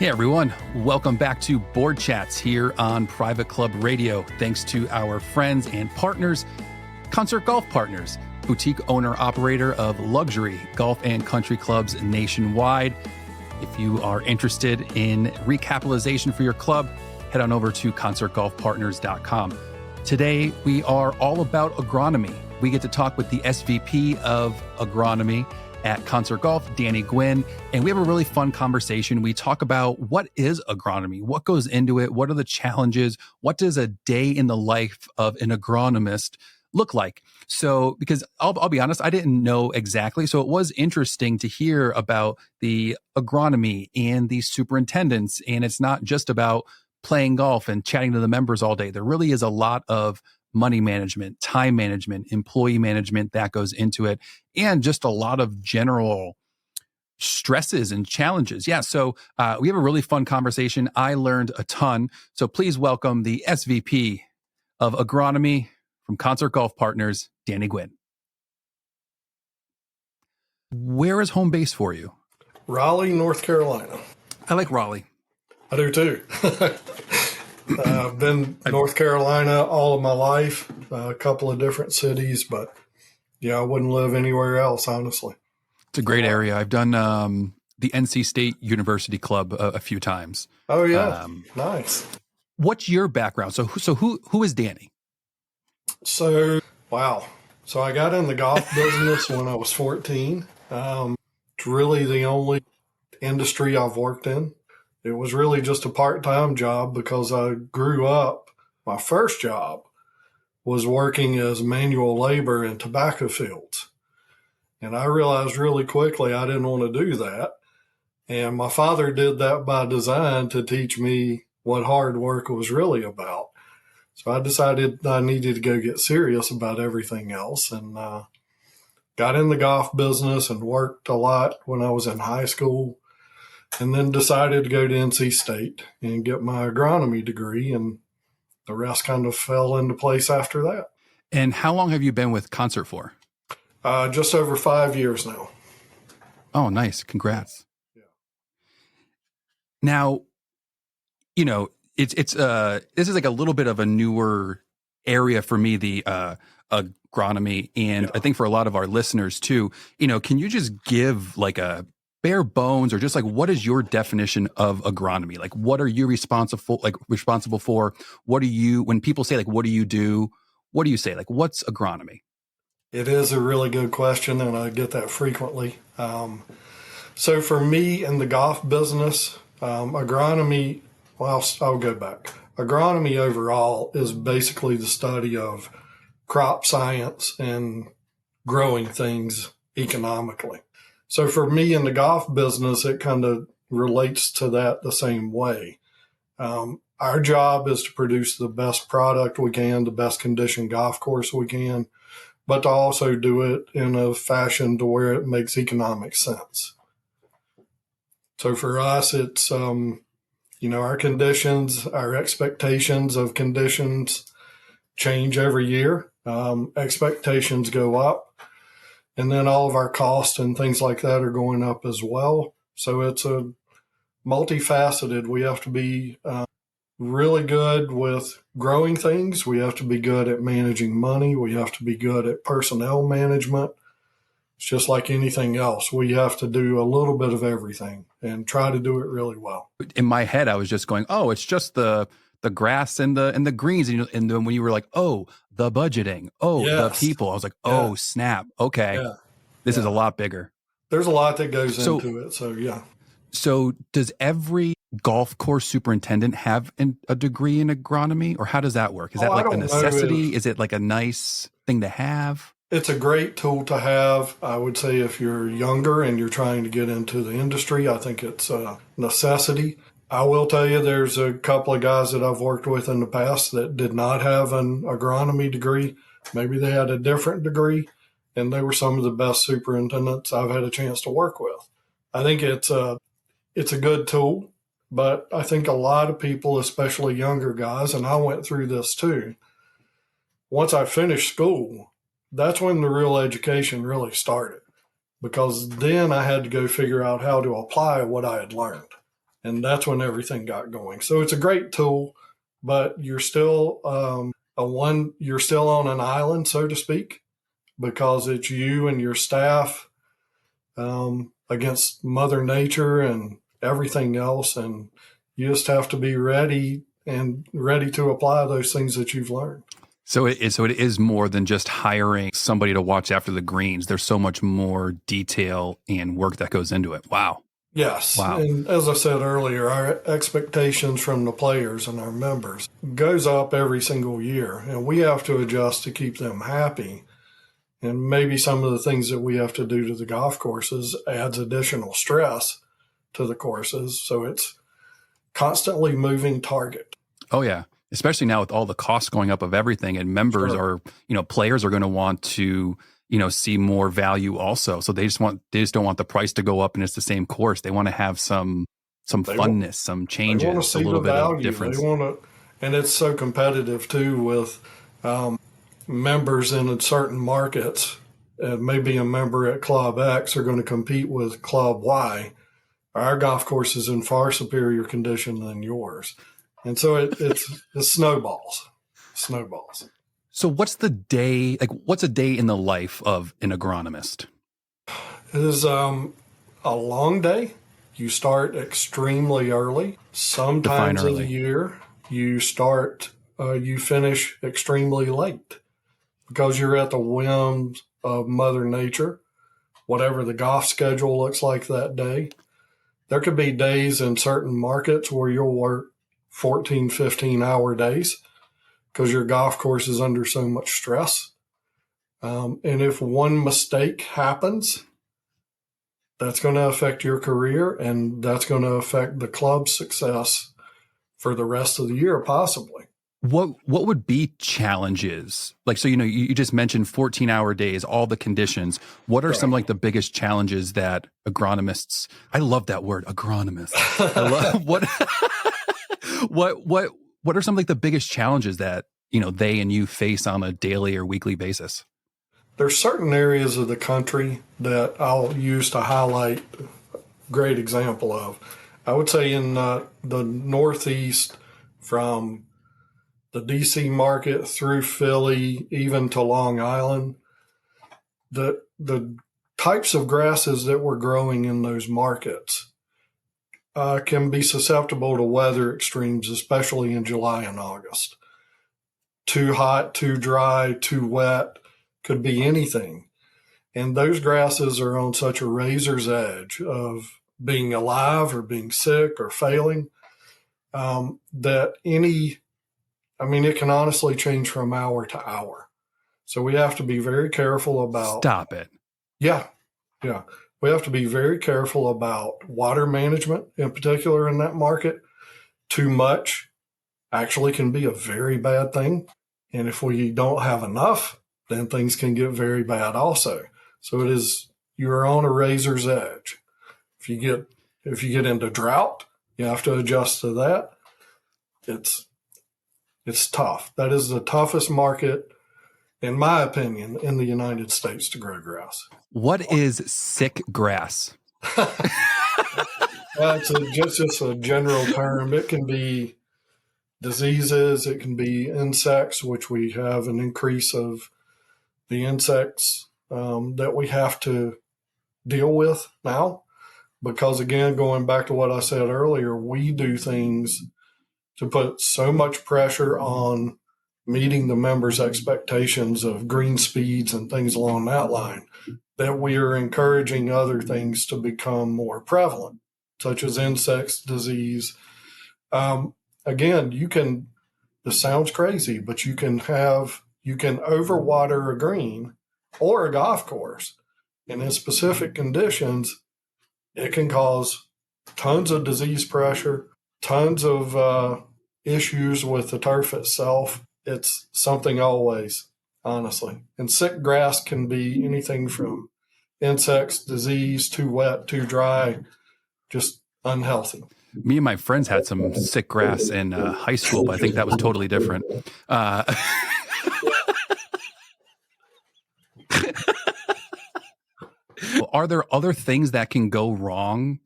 Hey everyone, welcome back to Board Chats here on Private Club Radio. Thanks to our friends and partners, Concert Golf Partners, boutique owner-operator of luxury golf and country clubs nationwide. If you are interested in recapitalization for your club, head on over to concertgolfpartners.com. Today, we are all about agronomy. We get to talk with the SVP of Agronomy at Concert Golf, Danny Gwyn, and we have a really fun conversation. We talk about what is agronomy, what goes into it, what are the challenges, what does a day in the life of an agronomist look like? So, because I'll be honest, I didn't know exactly. So it was interesting to hear about the agronomy and the superintendents. And it's not just about playing golf and chatting to the members all day. There really is a lot of money management, time management, employee management that goes into it, and just a lot of general stresses and challenges. Yeah, so we have a really fun conversation. I learned a ton. So please welcome the SVP of Agronomy from Concert Golf Partners, Danny Gwyn. Where is home base for you? Raleigh, North Carolina. I like Raleigh. I do too. I've been North Carolina all of my life, a couple of different cities, but yeah, I wouldn't live anywhere else, honestly. It's a great area. I've done the NC State University Club a few times. Oh yeah, nice. What's your background? So who is Danny? Wow. So I got in the golf business when I was 14. It's really the only industry I've worked in. It was really just a part-time job because I grew up. My first job was working as manual labor in tobacco fields. And I realized really quickly I didn't want to do that. And my father did that by design to teach me what hard work was really about. So I decided I needed to go get serious about everything else, and got in the golf business and worked a lot when I was in high school, and then decided to go to NC State and get my agronomy degree, and the rest kind of fell into place after that. And how long have you been with Concert for? Just over 5 years now. Oh, nice. Congrats. Yeah. Now, you know, it's this is like a little bit of a newer area for me, the agronomy, and I think for a lot of our listeners too. You know, can you just give like a bare bones, or just like, what is your definition of agronomy? Like, what are you responsible for? What do you, when people say like, what do you do? What do you say? Like, what's agronomy? It is a really good question, and I get that frequently. So for me in the golf business, agronomy, well, I'll go back. Agronomy overall is basically the study of crop science and growing things economically. So for me in the golf business, it kind of relates to that the same way. Our job is to produce the best product we can, the best conditioned golf course we can, but to also do it in a fashion to where it makes economic sense. So for us, it's, our conditions, our expectations of conditions change every year. Expectations go up. And then all of our costs and things like that are going up as well. So it's a multifaceted. We have to be really good with growing things. We have to be good at managing money. We have to be good at personnel management. It's just like anything else. We have to do a little bit of everything and try to do it really well. In my head, I was just going, oh, it's just the grass and the greens. And then when you were like, oh, the budgeting, oh, yes. The people, I was like, oh, snap. Okay. Yeah. This is a lot bigger. There's a lot that goes into it. So, yeah. So does every golf course superintendent have a degree in agronomy, or how does that work? Is that like a necessity? Is it like a nice thing to have? It's a great tool to have. I would say if you're younger and you're trying to get into the industry, I think it's a necessity. I will tell you, there's a couple of guys that I've worked with in the past that did not have an agronomy degree. Maybe they had a different degree, and they were some of the best superintendents I've had a chance to work with. I think it's a good tool, but I think a lot of people, especially younger guys, and I went through this too, once I finished school, that's when the real education really started, because then I had to go figure out how to apply what I had learned. And that's when everything got going. So it's a great tool, but you're still you're still on an island, so to speak, because it's you and your staff against Mother Nature and everything else. And you just have to be ready to apply those things that you've learned. So it is more than just hiring somebody to watch after the greens. There's so much more detail and work that goes into it. Wow. Yes. Wow. And as I said earlier, our expectations from the players and our members goes up every single year, and we have to adjust to keep them happy. And maybe some of the things that we have to do to the golf courses adds additional stress to the courses. So it's constantly moving target. Oh, yeah. Especially now with all the costs going up of everything, and members Sure. are, players are going to want to, see more value also. So they just don't want the price to go up and it's the same course. They want to have some funness, some changes, They want to see a little the bit value. of difference. They want to, and it's so competitive too with members in certain markets. Maybe a member at Club X are going to compete with Club Y. Our golf course is in far superior condition than yours. And so it snowballs. So what's a day in the life of an agronomist? It is a long day. You start extremely early. Sometimes in the year, you finish extremely late because you're at the whims of Mother Nature, whatever the golf schedule looks like that day. There could be days in certain markets where you'll work 14, 15-hour days because your golf course is under so much stress. And if one mistake happens, that's going to affect your career, and that's going to affect the club's success for the rest of the year, possibly. What would be challenges? Like, so, you just mentioned 14-hour days, all the conditions. What are some like the biggest challenges that agronomists, I love that word, agronomist. I love what are some like the biggest challenges that, they and you face on a daily or weekly basis? There's certain areas of the country that I'll use to highlight a great example of. I would say in the Northeast, from the DC market through Philly, even to Long Island, the types of grasses that we're growing in those markets can be susceptible to weather extremes, especially in July and August. Too hot, too dry, too wet, could be anything. And those grasses are on such a razor's edge of being alive or being sick or failing that it can honestly change from hour to hour. So we have to be very careful about. Stop it. Yeah. We have to be very careful about water management, in particular in that market. Too much actually can be a very bad thing. And if we don't have enough, then things can get very bad also. So you're on a razor's edge. If you get into drought, you have to adjust to that. It's tough. That is the toughest market, in my opinion, in the United States to grow grass. What is sick grass? It's just a general term. It can be diseases. It can be insects, which we have an increase of the insects that we have to deal with now. Because again, going back to what I said earlier, we do things to put so much pressure on meeting the members' expectations of green speeds and things along that line that we are encouraging other things to become more prevalent, such as insects, disease. Again, this sounds crazy, but you can overwater a green or a golf course, and in specific conditions, it can cause tons of disease pressure, tons of issues with the turf itself. It's something always, honestly. And sick grass can be anything from insects, disease, too wet, too dry, just unhealthy. Me and my friends had some sick grass in high school, but I think that was totally different. Are there other things that can go wrong,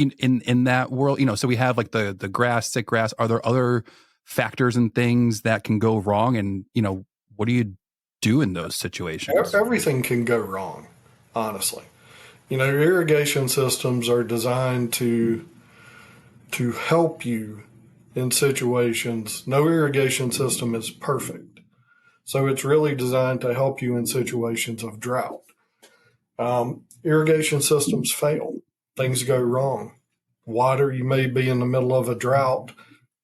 in that world, so we have like the grass, sick grass. Are there other factors and things that can go wrong? And, what do you do in those situations? Everything can go wrong, honestly. Irrigation systems are designed to help you in situations. No irrigation system is perfect. So it's really designed to help you in situations of drought. Irrigation systems fail. Things go wrong. You may be in the middle of a drought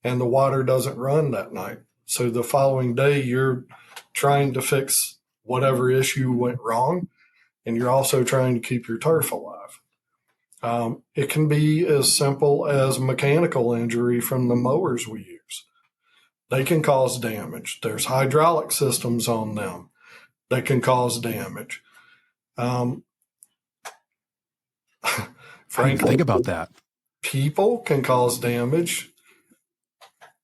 and the water doesn't run that night. So the following day, you're trying to fix whatever issue went wrong, and you're also trying to keep your turf alive. It can be as simple as mechanical injury from the mowers we use. They can cause damage. There's hydraulic systems on them that can cause damage. Frankly, think about that. People can cause damage.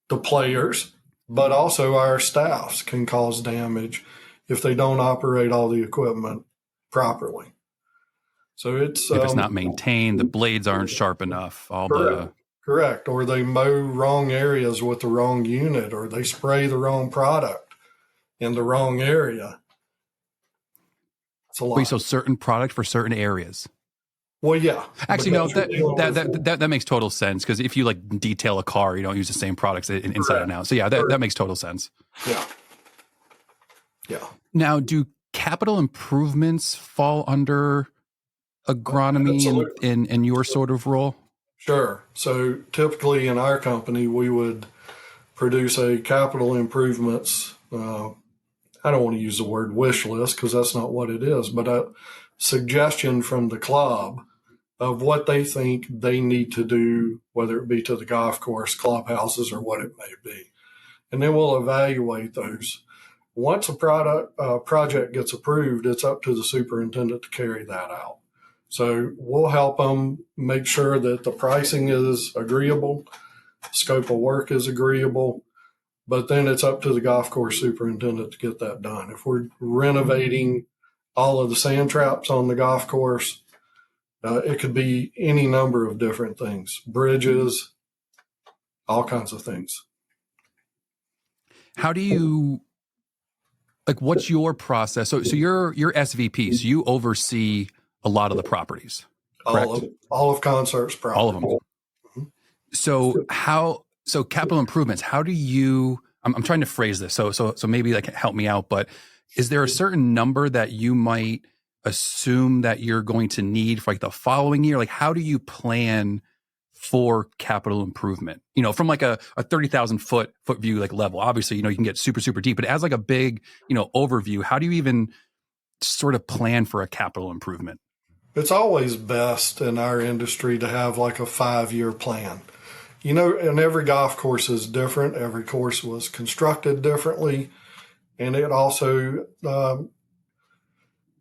The players, but also our staffs can cause damage if they don't operate all the equipment properly. So if it's not maintained, the blades aren't sharp enough. Correct. Or they mow wrong areas with the wrong unit, or they spray the wrong product in the wrong area. It's a lot. Wait, so certain product for certain areas? Well, yeah. Actually, no, that makes total sense, because if you like detail a car, you don't use the same products inside and out. So yeah, that makes total sense. Yeah. Yeah. Now, do capital improvements fall under agronomy in your sort of role? Sure. So typically in our company, we would produce a capital improvements, I don't want to use the word wish list because that's not what it is, but a suggestion from the club of what they think they need to do, whether it be to the golf course, clubhouses, or what it may be. And then we'll evaluate those. Once a project gets approved, it's up to the superintendent to carry that out. So we'll help them make sure that the pricing is agreeable, scope of work is agreeable, but then it's up to the golf course superintendent to get that done. If we're renovating all of the sand traps on the golf course, it could be any number of different things, bridges, all kinds of things. How do you, what's your process? So you're SVP, so you oversee a lot of the properties, correct? All of Concert's properties. All of them. Mm-hmm. So capital improvements, how do you, I'm trying to phrase this, so maybe help me out, but is there a certain number that you might assume that you're going to need for the following year? How do you plan for capital improvement? From a 30,000 foot view level. Obviously, you can get super, super deep, but as a big, overview, how do you even sort of plan for a capital improvement? It's always best in our industry to have a 5-year plan. And every golf course is different. Every course was constructed differently. And it also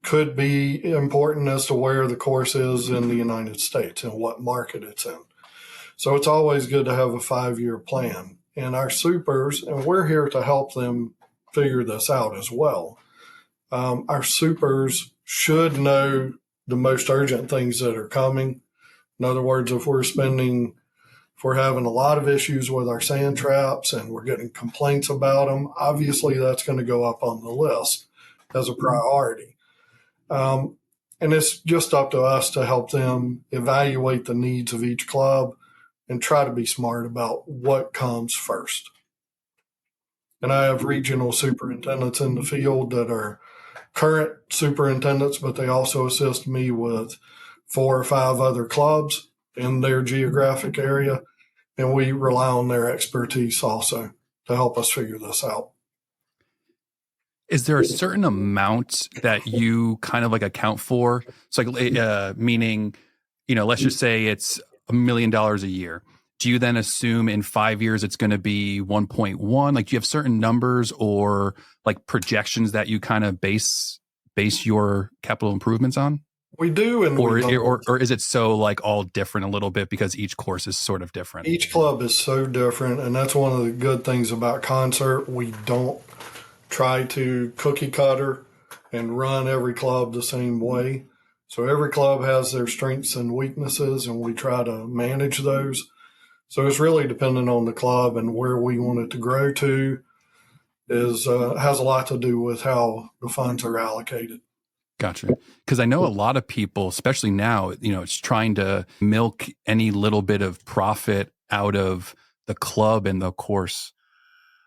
could be important as to where the course is in the United States and what market it's in. So it's always good to have a 5-year plan. And our supers, and we're here to help them figure this out as well. Our supers should know the most urgent things that are coming. In other words, if we're having a lot of issues with our sand traps and we're getting complaints about them, obviously that's going to go up on the list as a priority. And it's just up to us to help them evaluate the needs of each club and try to be smart about what comes first. And I have regional superintendents in the field that are current superintendents, but they also assist me with 4 or 5 other clubs in their geographic area. And we rely on their expertise also to help us figure this out. Is there a certain amount that you kind of account for? So meaning, let's just say it's $1 million a year. Do you then assume in 5 years it's going to be 1.1? Do you have certain numbers or projections that you kind of base your capital improvements on? We do, and or is it so all different a little bit because each course is sort of different? Each club is so different, and that's one of the good things about Concert. We don't try to cookie cutter and run every club the same way. So every club has their strengths and weaknesses, and we try to manage those. So it's really dependent on the club and where we want it to grow to has a lot to do with how the funds are allocated. Gotcha. Because I know a lot of people, especially now, it's trying to milk any little bit of profit out of the club and the course.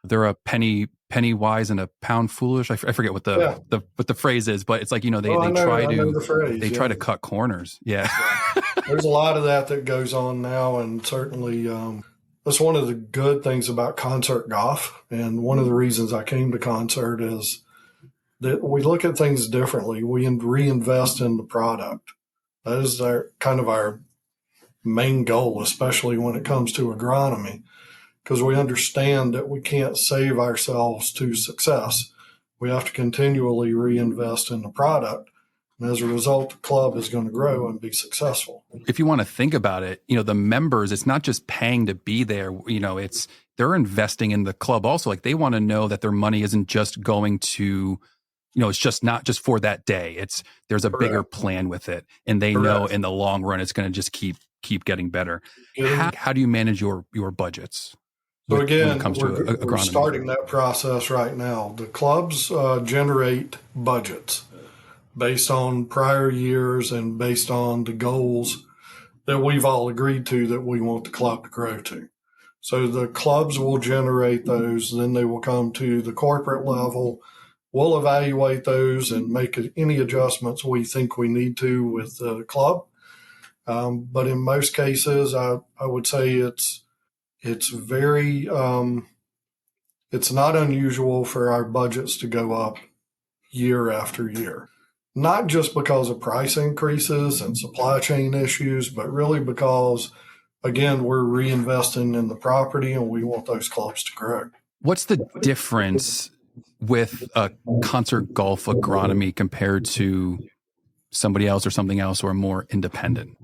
They're a penny wise and a pound foolish. I forget what the phrase is, but it's like, they try to cut corners. Yeah. There's a lot of that goes on now, and certainly that's one of the good things about concert golf. And one of the reasons I came to concert is that we look at things differently. We reinvest in the product. That is our main goal, especially when it comes to agronomy, because we understand that we can't save ourselves to success. We have to continually reinvest in the product. And as a result, the club is going to grow and be successful. If you want to think about it, the members, it's not just paying to be there. They're investing in the club also. Like, they want to know that their money isn't just going to, it's just not just for that day. There's a Correct. Bigger plan with it. And they Correct. know in the long run, it's going to just keep getting better. How do you manage your budgets? So again, when it comes to agronomy? We're starting that process right now. The clubs generate budgets based on prior years and based on the goals that we've all agreed to that we want the club to grow to. So the clubs will generate those, then they will come to the corporate level. We'll evaluate those and make any adjustments we think we need to with the club. But in most cases, I would say it's very, it's not unusual for our budgets to go up year after year. Not just because of price increases and supply chain issues, but really because, again, we're reinvesting in the property and we want those clubs to grow. What's the difference with a concert golf agronomy compared to somebody else or something else or more independent?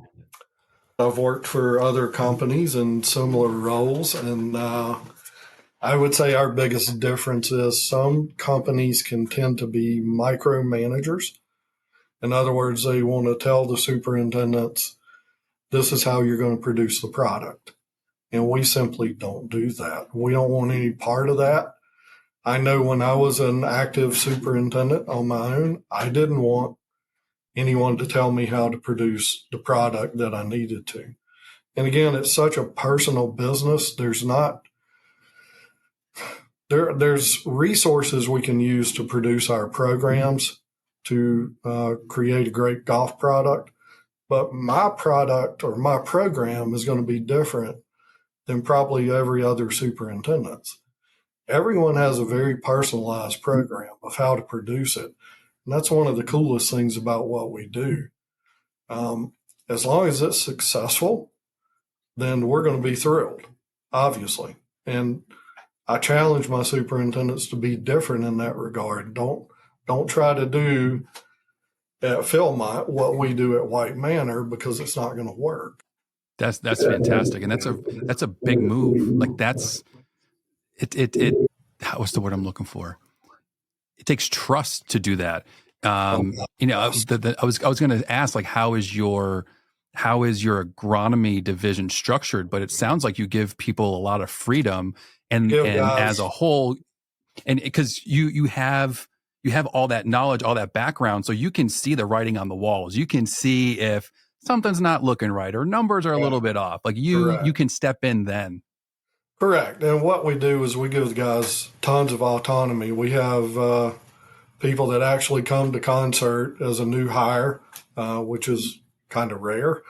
I've worked for other companies in similar roles, and I would say our biggest difference is some companies can tend to be micromanagers. In other words, they want to tell the superintendents, this is how you're going to produce the product. And we simply don't do that. We don't want any part of that. I know when I was an active superintendent on my own, I didn't want anyone to tell me how to produce the product that I needed to. And again, it's such a personal business. There's resources we can use to produce our programs to create a great golf product. But my product or my program is going to be different than probably every other superintendent's. Everyone has a very personalized program of how to produce it. And that's one of the coolest things about what we do. As long as it's successful, then we're going to be thrilled, obviously. And I challenge my superintendents to be different in that regard. Don't try to do at Philmont what we do at White Manor, because it's not going to work. That's fantastic, and that's a big move. Like, that's it. What's the word I'm looking for? It takes trust to do that. I was going to ask, like, how is your agronomy division structured? But it sounds like you give people a lot of freedom, and as a whole, and because you have all that knowledge, all that background, so you can see the writing on the walls. You can see if something's not looking right or numbers are a little bit off. Like, you can step in then. Correct. And what we do is we give the guys tons of autonomy. We have people that actually come to concert as a new hire, which is kind of rare,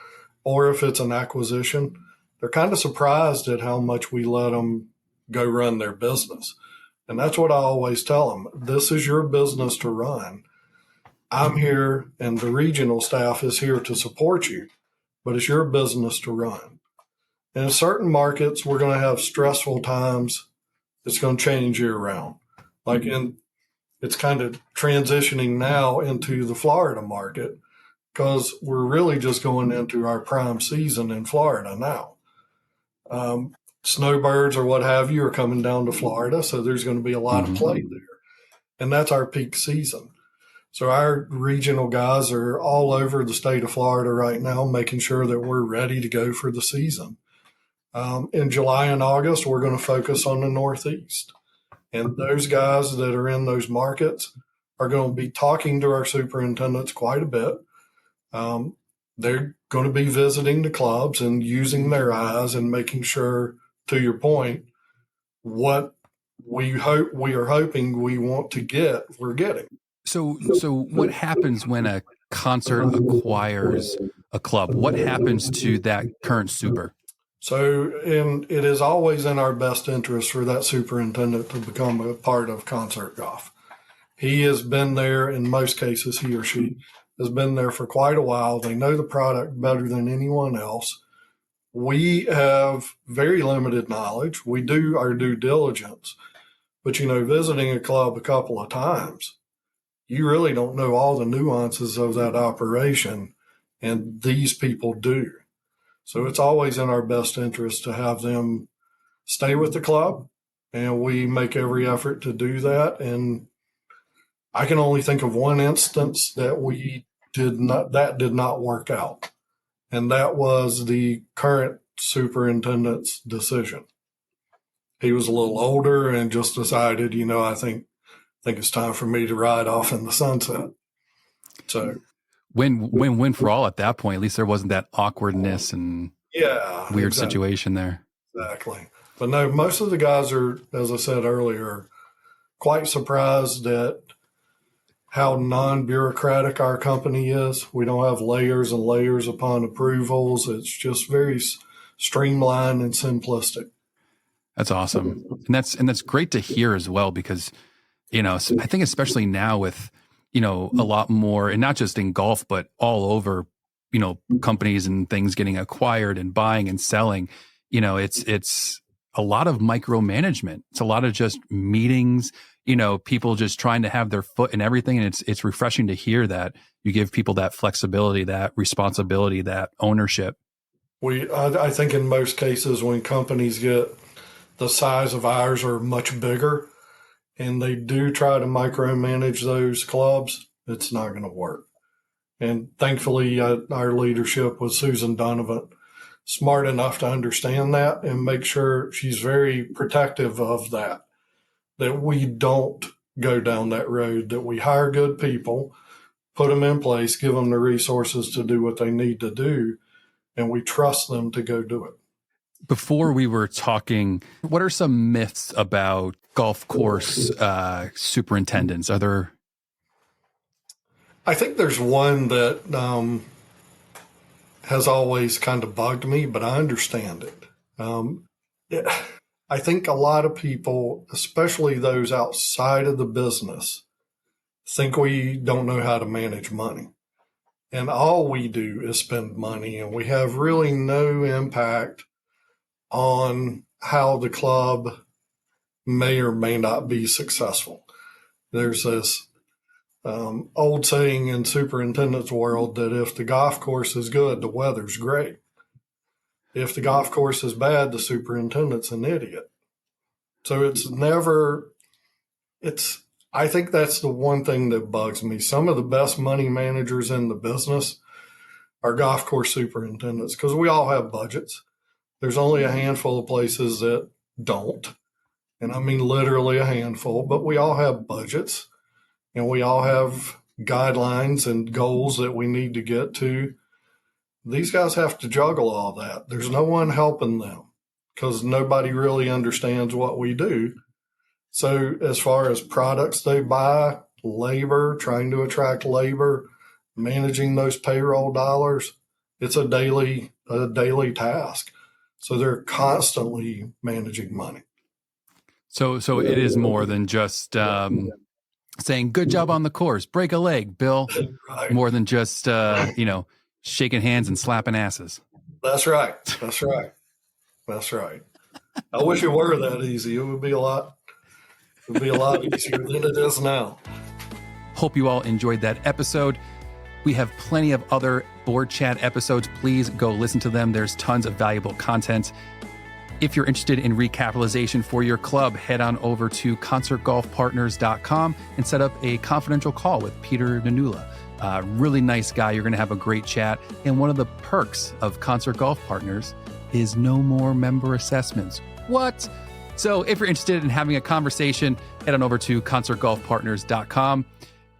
or if it's an acquisition, they're kind of surprised at how much we let them go run their business. And that's what I always tell them. This is your business to run. I'm here, and the regional staff is here to support you, but it's your business to run. And in certain markets, we're going to have stressful times. It's going to change year round. It's kind of transitioning now into the Florida market, because we're really just going into our prime season in Florida now. Snowbirds or what have you are coming down to Florida, so there's going to be a lot of play there. And that's our peak season. So our regional guys are all over the state of Florida right now, making sure that we're ready to go for the season. In July and August, we're going to focus on the Northeast. And those guys that are in those markets are going to be talking to our superintendents quite a bit. They're going to be visiting the clubs and using their eyes and making sure, to your point, what we are hoping we want to get, we're getting. So what happens when a concert acquires a club? What happens to that current super? So, and it is always in our best interest for that superintendent to become a part of Concert Golf. He has been there, in most cases, he or she has been there for quite a while. They know the product better than anyone else. We have very limited knowledge. We do our due diligence, but visiting a club a couple of times, you really don't know all the nuances of that operation, and these people do. So it's always in our best interest to have them stay with the club, and we make every effort to do that. And I can only think of one instance that did not work out, and that was the current superintendent's decision. He was a little older and just decided, I think it's time for me to ride off in the sunset. So win for all at that point. At least there wasn't that awkwardness and weird situation there. Exactly. But no, most of the guys are, as I said earlier, quite surprised at how non-bureaucratic our company is. We don't have layers and layers upon approvals. It's just very streamlined and simplistic. That's awesome. And that's great to hear as well, because, I think especially now with, a lot more, and not just in golf, but all over, companies and things getting acquired and buying and selling, it's a lot of micromanagement. It's a lot of just meetings, people just trying to have their foot in everything. And it's refreshing to hear that you give people that flexibility, that responsibility, that ownership. I think in most cases when companies get the size of ours or much bigger, and they do try to micromanage those clubs, it's not going to work. And thankfully, our leadership with Susan Donovan, smart enough to understand that and make sure she's very protective of that we don't go down that road, that we hire good people, put them in place, give them the resources to do what they need to do, and we trust them to go do it. Before we were talking, what are some myths about golf course superintendents? Are there? I think there's one that has always kind of bugged me, but I understand it. I think a lot of people, especially those outside of the business, think we don't know how to manage money. And all we do is spend money, and we have really no impact on how the club may or may not be successful. There's this old saying in superintendent's world that if the golf course is good, the weather's great. If the golf course is bad, the superintendent's an idiot. So I think that's the one thing that bugs me. Some of the best money managers in the business are golf course superintendents, because we all have budgets. There's only a handful of places that don't. And I mean literally a handful, but we all have budgets, and we all have guidelines and goals that we need to get to. These guys have to juggle all that. There's no one helping them because nobody really understands what we do. So as far as products they buy, labor, trying to attract labor, managing those payroll dollars, it's a daily task. So they're constantly managing money. So it is more than just saying, good job on the course, break a leg, Bill. Right. More than just, shaking hands and slapping asses. That's right. I wish it were that easy. It would be a lot easier than it is now. Hope you all enjoyed that episode. We have plenty of other board chat episodes. Please go listen to them. There's tons of valuable content. If you're interested in recapitalization for your club, head on over to concertgolfpartners.com and set up a confidential call with Peter Nanula. Really nice guy. You're going to have a great chat. And one of the perks of Concert Golf Partners is no more member assessments. What? So if you're interested in having a conversation, head on over to concertgolfpartners.com.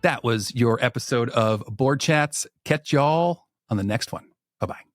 That was your episode of Board Chats. Catch y'all on the next one. Bye-bye.